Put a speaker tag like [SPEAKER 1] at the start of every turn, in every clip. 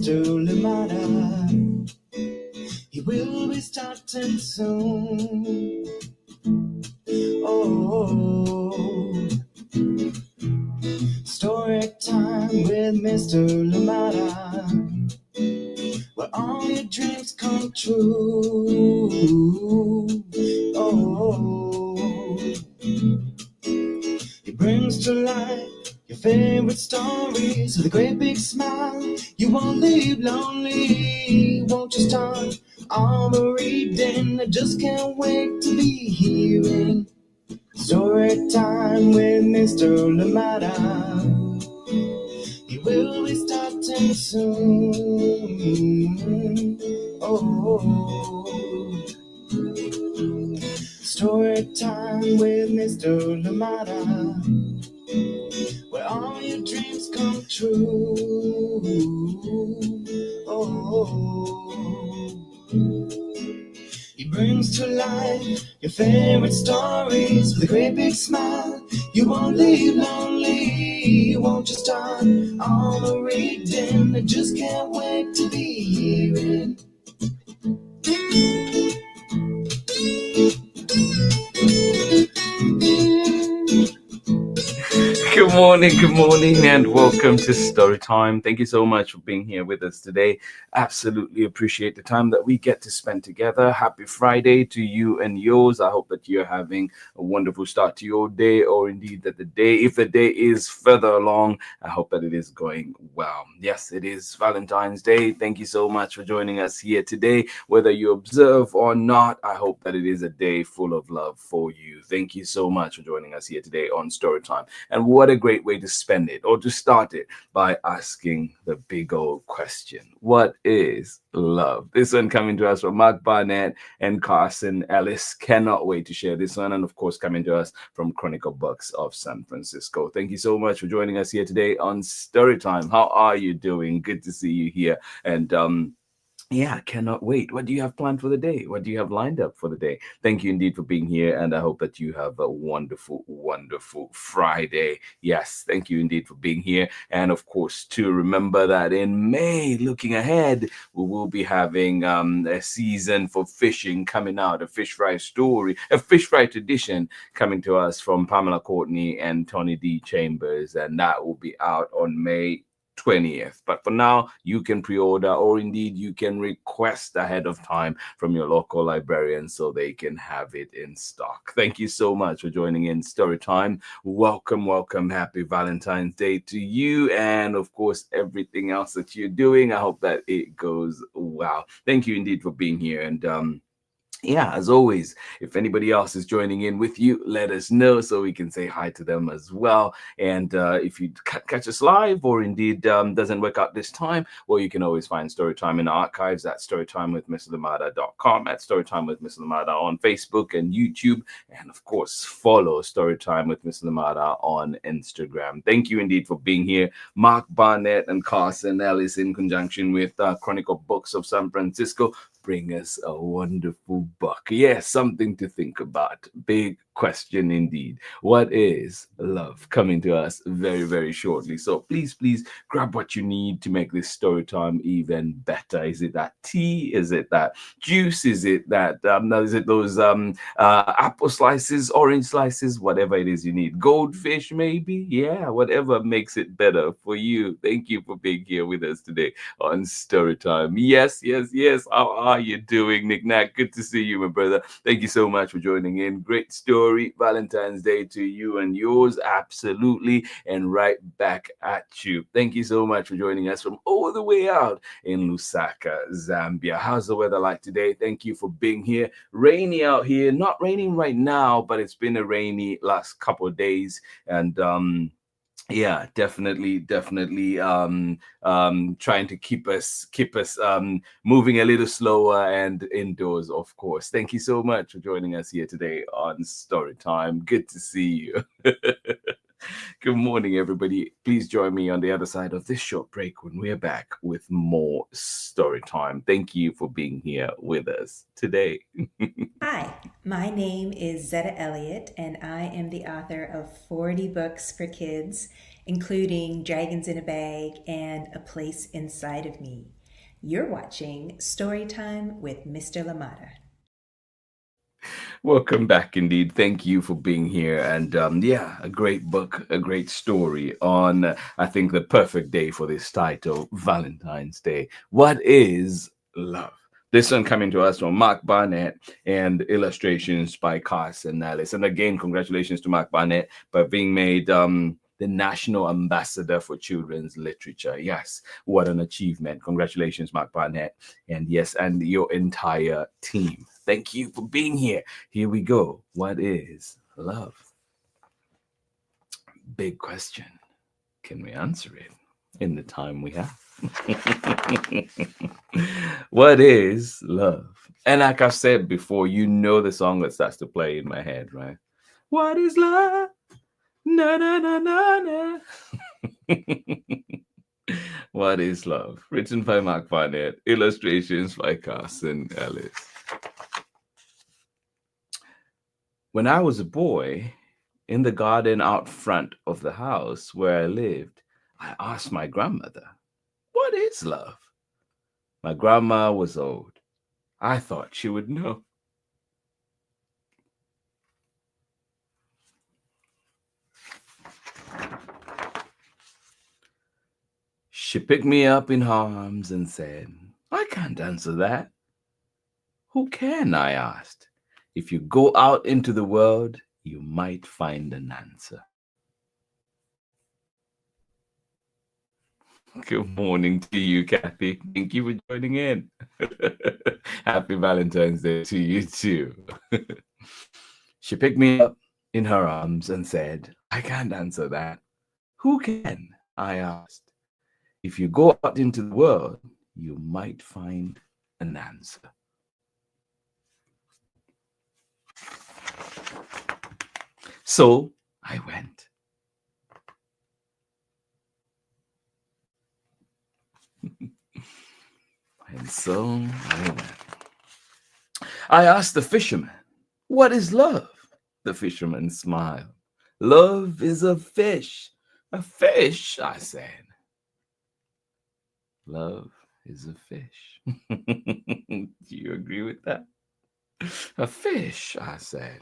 [SPEAKER 1] Mr. Limata. He will be starting soon. Oh, story time with Mr. Limata, where all your dreams come true. Oh, he brings to life your favorite stories with a great big smile. You won't leave lonely, won't you start all the reading? I just can't wait to be hearing story time with Mr. Limata. He will be starting soon. Oh, story time with Mr. Limata, where all your dreams come true. Oh, he brings to life your favorite stories with a great big smile. You won't leave lonely, won't you start all the reading? I just can't wait to be hearing.
[SPEAKER 2] Good morning, and welcome to Storytime. Thank you so much for being here with us today. Absolutely appreciate the time that we get to spend together. Happy Friday to you and yours. I hope that you're having a wonderful start to your day, or indeed that if the day is further along, I hope that it is going well. Yes, it is Valentine's Day. Thank you so much for joining us here today. Whether you observe or not, I hope that it is a day full of love for you. Thank you so much for joining us here today on Storytime. And what a great way to spend it, or to start it, by asking the big old question: what is love? This one coming to us from Mac Barnett and Carson Ellis. Cannot wait to share this one. And of course, coming to us from Chronicle Books of San Francisco. Thank you so much for joining us here today on Storytime. How are you doing? Good to see you here. And yeah, cannot wait. What do you have planned for the day? What do you have lined up for the day? Thank you indeed for being here, and I hope that you have a wonderful, wonderful Friday. Yes, thank you indeed for being here. And of course, to remember that in May, looking ahead, we will be having a season for fishing coming out, a fish fry story, a fish fry tradition coming to us from Pamela Courtney and Tony D. Chambers, and that will be out on May 20th. But for now, you can pre-order, or indeed you can request ahead of time from your local librarian so they can have it in stock. Thank you so much for joining in Storytime. Welcome, welcome. Happy Valentine's Day to you, and of course everything else that you're doing. I hope that it goes well. Thank you indeed for being here. And yeah, as always, if anybody else is joining in with you, let us know so we can say hi to them as well. And if you catch us live, or indeed doesn't work out this time, well, you can always find Storytime in the archives at storytimewithmrlamada.com, at Storytime with Miss Lamada on Facebook and YouTube, and of course, follow Storytime with Miss Lamada on Instagram. Thank you indeed for being here. Mac Barnett and Carson Ellis, in conjunction with Chronicle Books of San Francisco, bring us a wonderful book. Yes, something to think about. Big question indeed. What is love? Coming to us very, very shortly. So please, please grab what you need to make this story time even better. Is it that tea? Is it that juice? Is it that is it those apple slices, orange slices, whatever it is you need? Goldfish, maybe? Yeah, whatever makes it better for you. Thank you for being here with us today on Storytime. Yes, yes, yes. How are you doing, Nick Nack? Good to see you, my brother. Thank you so much for joining in. Great story. Valentine's Day to you and yours. Absolutely. And right back at you. Thank you so much for joining us from all the way out in Lusaka, Zambia. How's the weather like today? Thank you for being here. Rainy out here. Not raining right now, but it's been a rainy last couple of days. And yeah, definitely trying to keep us moving a little slower and indoors, of course. Thank you so much for joining us here today on Storytime. Good to see you. Good morning, everybody. Please join me on the other side of this short break when we're back with more story time. Thank you for being here with us today.
[SPEAKER 3] Hi, my name is Zetta Elliott, and I am the author of 40 books for kids, including Dragons in a Bag and A Place Inside of Me. You're watching Storytime with Mr. Limata.
[SPEAKER 2] Welcome back indeed. Thank you for being here. And yeah, a great book, a great story on, I think, the perfect day for this title, Valentine's Day. What is love? This one coming to us from Mac Barnett and illustrations by Carson Ellis. And again, congratulations to Mac Barnett for being made the National Ambassador for Children's Literature. Yes, what an achievement. Congratulations, Mac Barnett. And yes, and your entire team. Thank you for being here. Here we go. What is love? Big question. Can we answer it in the time we have? What is love? And like I said before, you know the song that starts to play in my head, right? What is love? Na na na na na. What is love? Written by Mac Barnett, illustrations by Carson Ellis. When I was a boy, in the garden out front of the house where I lived, I asked my grandmother, "What is love?" My grandma was old. I thought she would know. She picked me up in her arms and said, "I can't answer that." "Who can?" I asked. "If you go out into the world, you might find an answer." Good morning to you, Kathy. Thank you for joining in. Happy Valentine's Day to you too. She picked me up in her arms and said, "I can't answer that." "Who can?" I asked. "If you go out into the world, you might find an answer." So I went. And so I went. I asked the fisherman, "What is love?" The fisherman smiled. "Love is a fish." "A fish?" I said. Love is a fish. Do you agree with that? A fish, I said.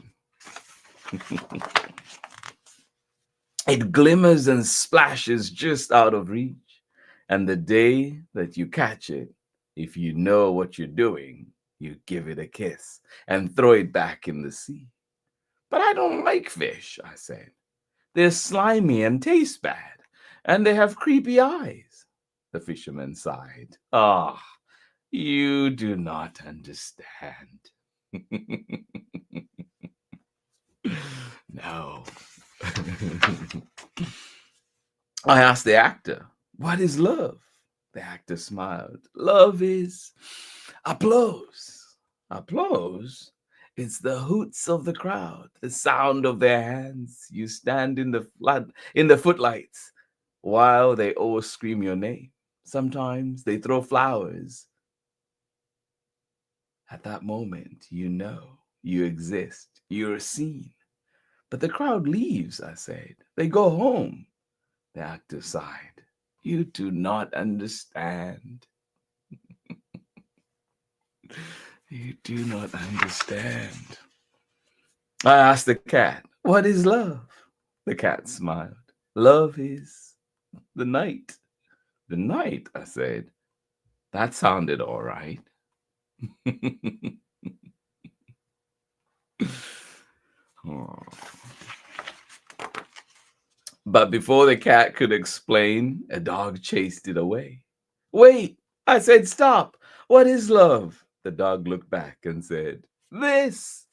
[SPEAKER 2] It glimmers and splashes just out of reach. And the day that you catch it, if you know what you're doing, you give it a kiss and throw it back in the sea. "But I don't like fish," I said. "They're slimy and taste bad, and they have creepy eyes." The fisherman sighed. "Ah, you do not understand." No. I asked the actor, "What is love?" The actor smiled. "Love is applause." Applause? It's the hoots of the crowd, the sound of their hands. You stand in the footlights while they all scream your name. Sometimes they throw flowers. At that moment, you know you exist. You're seen. "But the crowd leaves," I said. "They go home." The actor sighed. "You do not understand." You do not understand. I asked the cat, "What is love?" The cat smiled. "Love is the night." "The night?" I said. That sounded all right. Oh. But before the cat could explain, a dog chased it away. "Wait," I said, "stop. What is love?" The dog looked back and said, "This."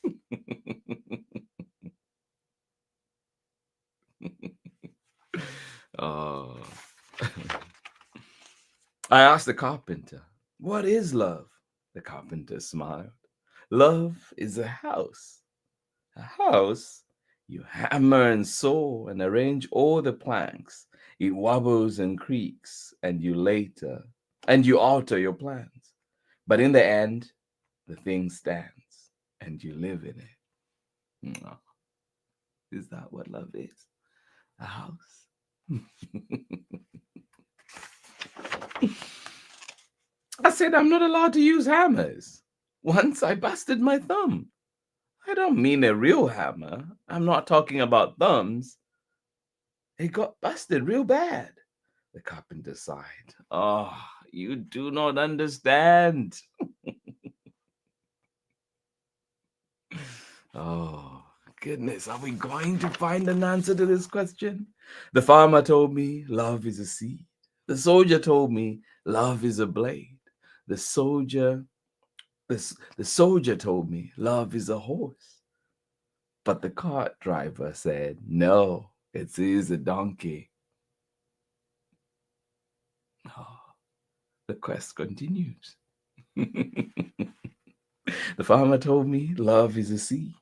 [SPEAKER 2] Oh. I asked the carpenter, "What is love?" The carpenter smiled. "Love is a house." "A house?" "You hammer and saw and arrange all the planks. It wobbles and creaks, and you alter your plans. But in the end, the thing stands, and you live in it." Mwah. Is that what love is? A house? I said, I'm not allowed to use hammers. Once I busted my thumb. I don't mean a real hammer. I'm not talking about thumbs. It got busted real bad. The carpenter sighed. Oh, you do not understand. Oh, goodness, are we going to find an answer to this question? The farmer told me love is a seed. The soldier told me love is a blade. The soldier, the soldier told me love is a horse. But the cart driver said, no, it is a donkey. Oh, the quest continues. The farmer told me love is a seed.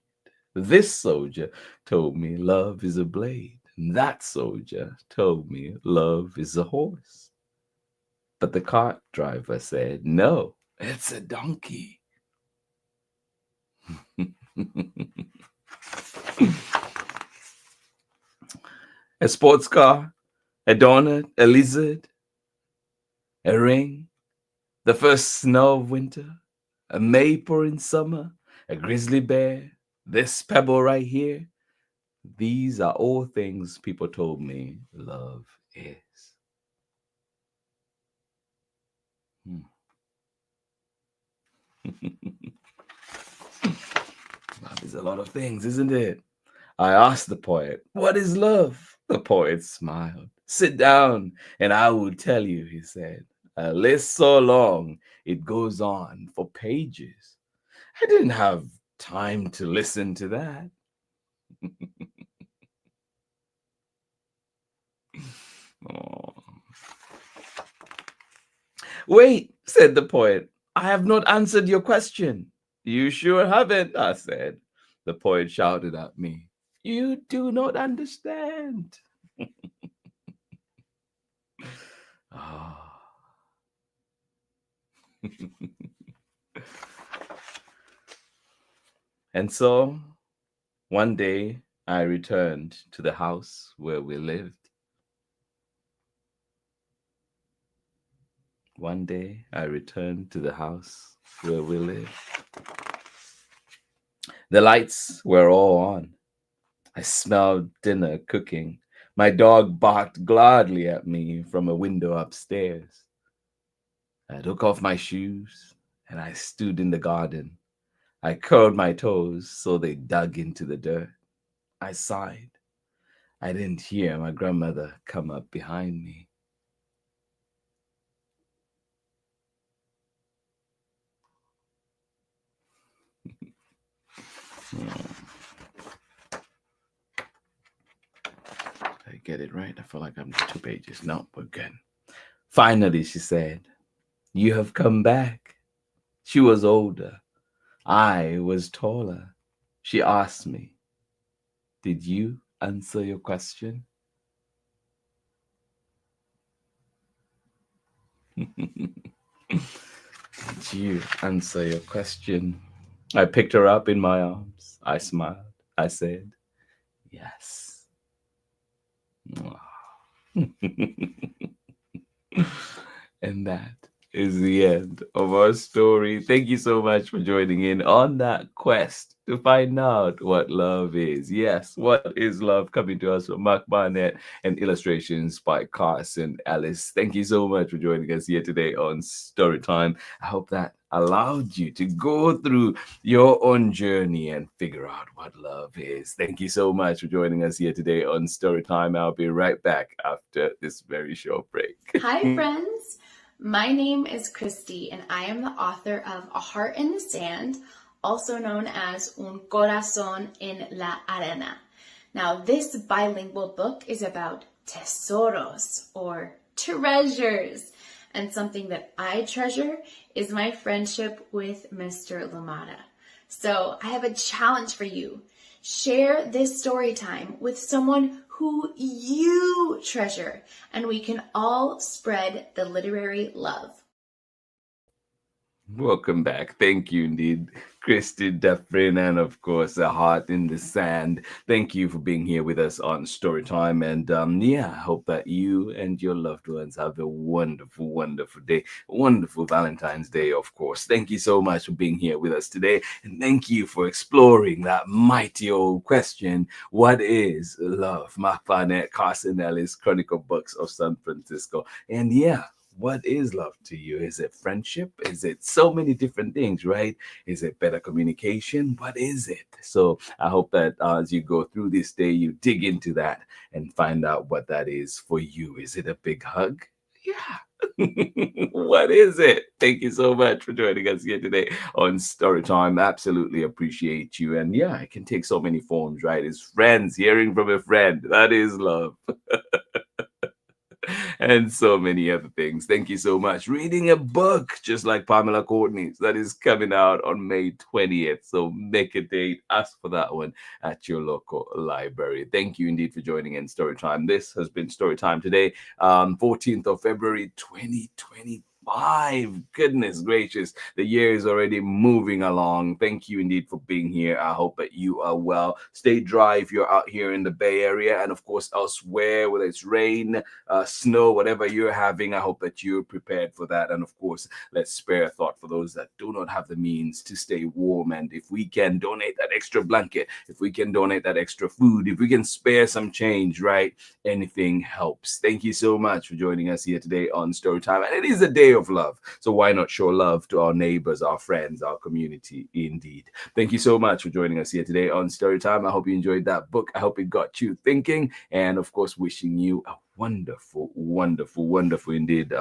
[SPEAKER 2] This soldier told me love is a blade. And that soldier told me love is a horse. But the cart driver said, no, it's a donkey. A sports car, a donut, a lizard, a ring, the first snow of winter, a maypole in summer, a grizzly bear, this pebble right here. These are all things people told me love is. Love is a lot of things, isn't it? I asked the poet, what is love? The poet smiled. Sit down and I will tell you, he said. A list so long, it goes on for pages. I didn't have time to listen to that. Oh. Wait, said the poet. I have not answered your question. You sure haven't, I said. The poet shouted at me. You do not understand. Oh. And so, one day, I returned to the house where we lived. One day, I returned to the house where we lived. The lights were all on. I smelled dinner cooking. My dog barked gladly at me from a window upstairs. I took off my shoes and I stood in the garden. I curled my toes so they dug into the dirt. I sighed. I didn't hear my grandmother come up behind me. I get it right. I feel like I'm 2 pages. No, we're good. Finally, she said, you have come back. She was older. I was taller. She asked me, did you answer your question? Did you answer your question? I picked her up in my arms. I smiled. I said, yes. And that is the end of our story. Thank you so much for joining in on that quest to find out what love is. Yes, what is love? Coming to us from Mac Barnett and illustrations by Carson Ellis. Thank you so much for joining us here today on Storytime. I hope that allowed you to go through your own journey and figure out what love is. Thank you so much for joining us here today on Storytime. I'll be right back after this very short break.
[SPEAKER 4] Hi, friends. My name is Christy, and I am the author of A Heart in the Sand, also known as Un Corazón en la Arena. Now, this bilingual book is about tesoros, or treasures. And something that I treasure is my friendship with Mr. Limata. So I have a challenge for you. Share this story time with someone who you treasure, and we can all spread the literary love.
[SPEAKER 2] Welcome back. Thank you indeed, Christy Dufresne, and of course, A Heart in the Sand. Thank you for being here with us on Storytime. And yeah, I hope that you and your loved ones have a wonderful, wonderful day. Wonderful Valentine's Day, of course. Thank you so much for being here with us today. And thank you for exploring that mighty old question: what is love? Mac Barnett, Carson Ellis, Chronicle Books of San Francisco. And yeah, what is love to you? Is it friendship? Is it so many different things, right? Is it better communication? What is it? So I hope that as you go through this day, you dig into that and find out what that is for you. Is it a big hug? Yeah. What is it? Thank you so much for joining us here today on Storytime. Absolutely appreciate you. And yeah, it can take so many forms, right? It's friends, hearing from a friend. That is love. And so many other things. Thank you so much. Reading a book, just like Pamela Courtney's, that is coming out on May 20th. So make a date, ask for that one at your local library. Thank you indeed for joining in Storytime. This has been Storytime today, 14th of February, 2025. Goodness gracious, the year is already moving along. Thank you indeed for being here. I hope that you are well. Stay dry if you're out here in the Bay Area, and of course elsewhere, whether it's rain, snow, whatever you're having. I hope that you're prepared for that. And of course, let's spare a thought for those that do not have the means to stay warm. And if we can donate that extra blanket, if we can donate that extra food, if we can spare some change, right? Anything helps. Thank you so much for joining us here today on Storytime. And it is a day of love. So why not show love to our neighbors, our friends, our community indeed. Thank you so much for joining us here today on Storytime. I hope you enjoyed that book. I hope it got you thinking. And of course, wishing you a wonderful, wonderful, wonderful indeed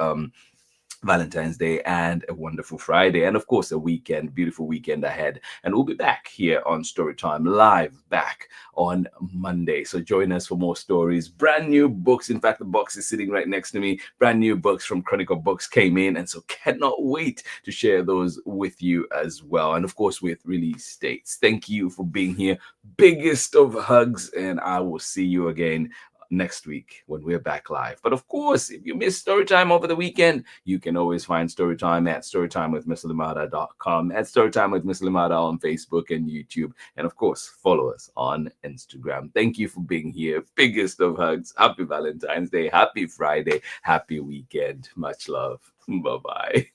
[SPEAKER 2] Valentine's Day and a wonderful Friday, and of course a weekend, beautiful weekend ahead. And we'll be back here on Storytime live back on Monday. So join us for more stories, brand new books. In fact, the box is sitting right next to me. Brand new books from Chronicle Books came in, and so cannot wait to share those with you as well. And of course with release dates. Thank you for being here. Biggest of hugs, and I will see you again next week when we're back live. But of course, if you missed Storytime over the weekend, you can always find Storytime at storytimewithmisslimata.com, at Storytime with Miss Limata on Facebook and YouTube. And of course, follow us on Instagram. Thank you for being here. Biggest of hugs. Happy Valentine's Day. Happy Friday. Happy weekend. Much love. Bye-bye.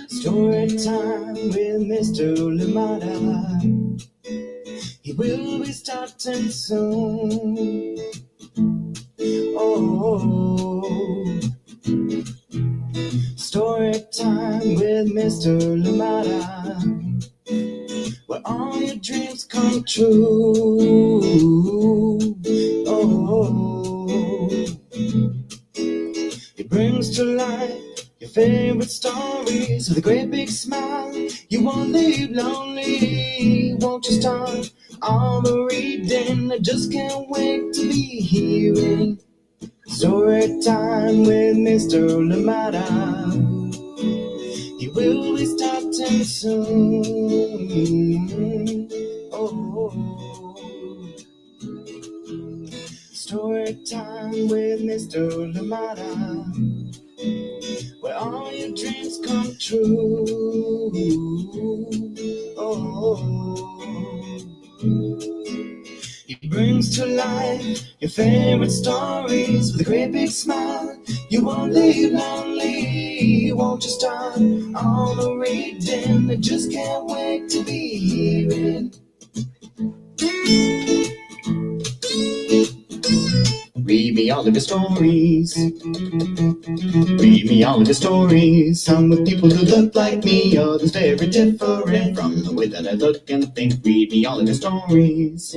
[SPEAKER 1] Story time with Mr. Limata. He will be starting soon. Oh, story time with Mr. Limata, where all your dreams come true. Oh, he brings to life your favorite stories with a great big smile. You won't leave lonely. Won't you start all the reading? I just can't wait to be hearing story time with Mr. Limata. He will be starting soon. Oh, story time with Mr. Limata, where all your dreams come true. Oh, he brings to life your favorite stories with a great big smile. You won't leave lonely. Won't you start all the reading? I just can't wait to be hearing. Read me all of your stories. Read me all of your stories. Some with people who look like me, others very different from the way that I look and think. Read me all of your stories.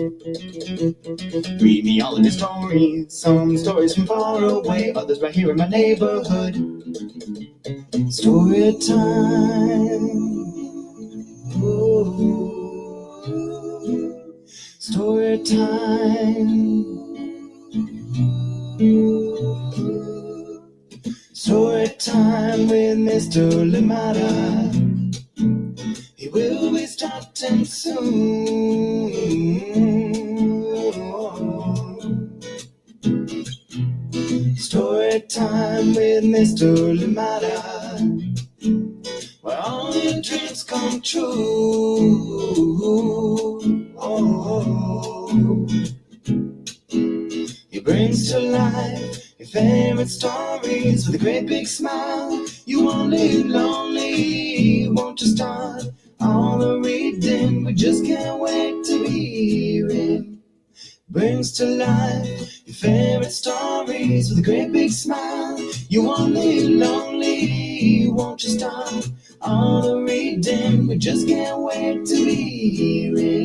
[SPEAKER 1] Read me all of your stories. Some stories from far away, others right here in my neighborhood. Story time. Ooh. Story time. Story time with Mr. Limata. He will be starting soon. Story time with Mr. Limata, where all your dreams come true. He brings to life your favorite stories with a great big smile. You won't live lonely, won't you start all the reading? We just can't wait to hear him. Brings to life your favorite stories with a great big smile. You won't live lonely, won't you start all the reading? We just can't wait to hear it.